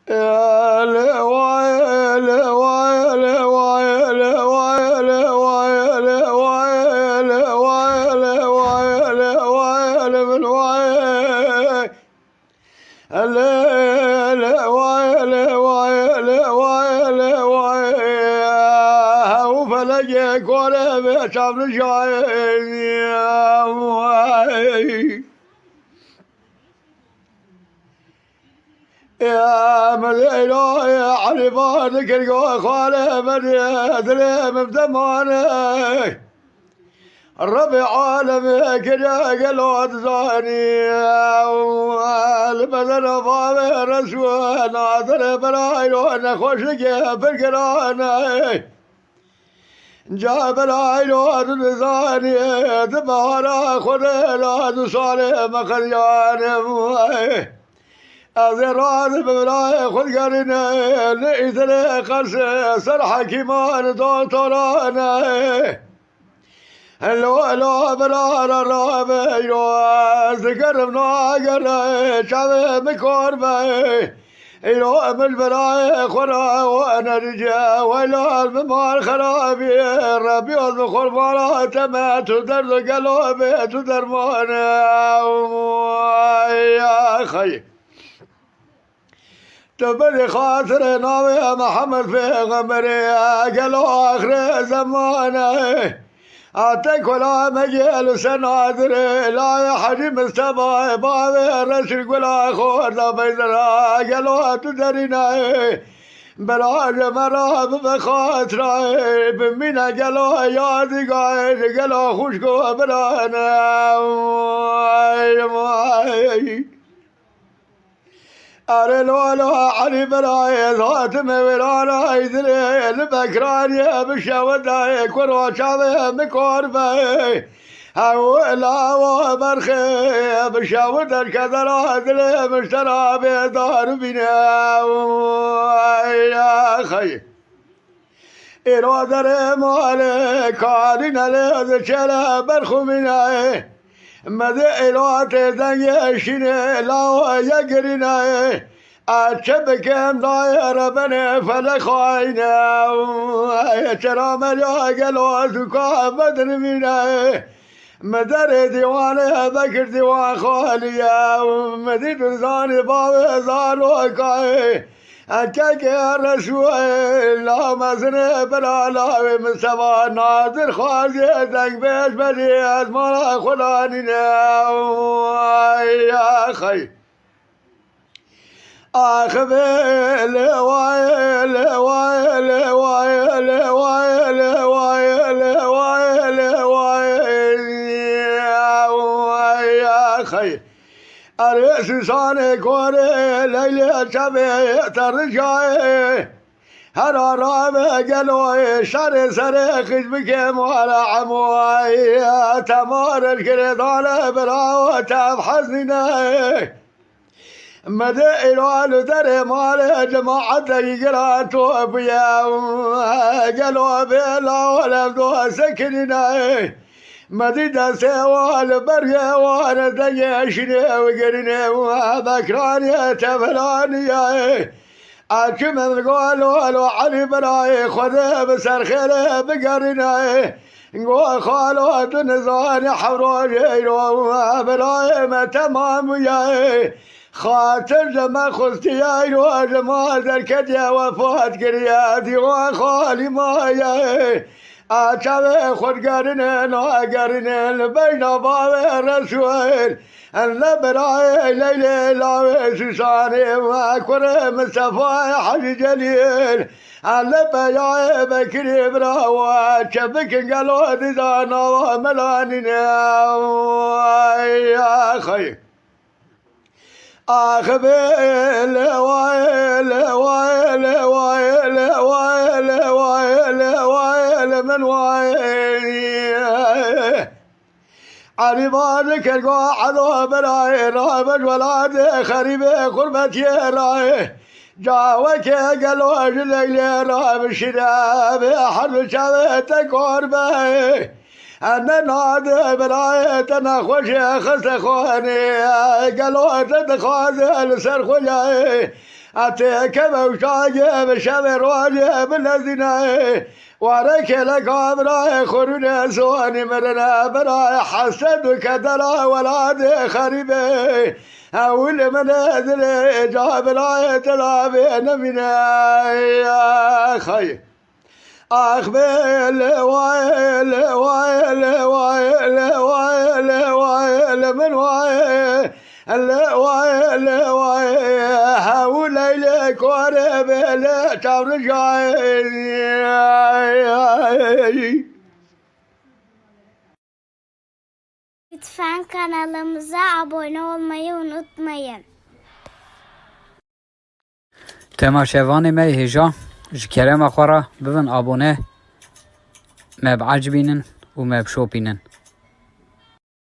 يا لويل ويل ويل ويل ويل ويل ويل ويل ويل من ويل الليل ويل ويل ويل ويل وفلقك ولا بيشعب شايل يا ويل يا مدينة يا علي بارك القوة بدي أدري بدمانك الربع عالمي كده قلوت زاني البدن بابي رسول ناظر برايلون خوشك بالقراني جاب العيلون زاني دبارا خذ صالح مخريان أذراد ببراي خذ قرنا لقيت لي قرص سرحة كيمان دكتورانا لو برار الرابي ذكر بناقر شعب مكوربي لو من براي خرا وانا رجا ولا الممار خرابي ربي اذكر مرا تما تدر قلبي تدر مانا يا خي تبري خاطر ناوي محمد في غمري قالوا آخر زمانه أعطيك ولا مجال سنادر لا يا حجي مستبا بابي رشد ولا خور لا بيزرا قالوا تدرينا براج مرا بخاطري بمينا قالوا يا دقايق قالوا خوشكو برانا أرلولو علي براي ذات مولانا يدري البكران يا بشاوداي كرو شاوي مكوربي هؤلاء وبرخي بشاود الكذرة دلي مشترى بدار بنا يا خي إرادر مالك كارنا لذشلا برخو مناي مدعيلات زنيشني لا يقرنا أتشبكم داير بني فلخاينا شرام الياقل زكا بدر منا مدر ديوان بكر ديوان خاليا مديد زاني باب زانوكاي أكاك يا رسول لا مزن بلا لا من سوا ناظر خازي دنگ بيش بدي أزمان خلانينا يا خي أخبل ويل ويل ويل ويل ويل ويل ويل يا خي أريس ساني كوري ليلة شبه ترجعي هر رابع قلوي شر سري خجبك مولا عموي تمار الكردان براوة بحزني مدائر در مال جماعة يقرأ توبيا قالوا بلا ولا بدو سكننا مديدة سوال بريا وانا ديشني وقرني وبكراني تفلاني أكم القولوا علي براي خذ بسر خيلي بقرني نقول خالو دنزاني حروجي وبراي ما تمام ياي خاطر جما خستي وجما ذركتي وفات قرياتي وخالي مايا أتابع خد قرنين وقرنين بين باب رسول أنا براي ليلي لاوي سوساني وأكبر مصطفى حج جليل أنا بياي بكري براوات شبك قالوا ديزانا وملانينا يا خي أخبل ويل ويل ويل ويل ويل ويل من ويل علي بارك القاعد وبراي رابج ولاد خريبة قربتي راي جاوك قالوا جليلي راب الشراب حرب شابتك قربي أنا نادي برايتنا خوشي خس خواني قالوا تدخاز السر خوياي أتيك بوشاقي بشبه روجي بالذين وارك لك أمرا خرنا سواني مرنا برا حسدك درا ولاد خريبي أول من أدري جاب لا يتلابين من يا خي أخبل ويل ويل ويل ويل ويل من ويل ويل ويل حول إليك ورب لا ترجع Lütfen kanalımıza abone olmayı unutmayın. تماشاوان ما هجا جكرم أخورا ببن أبونه ما بعجبينن وما بشوبينن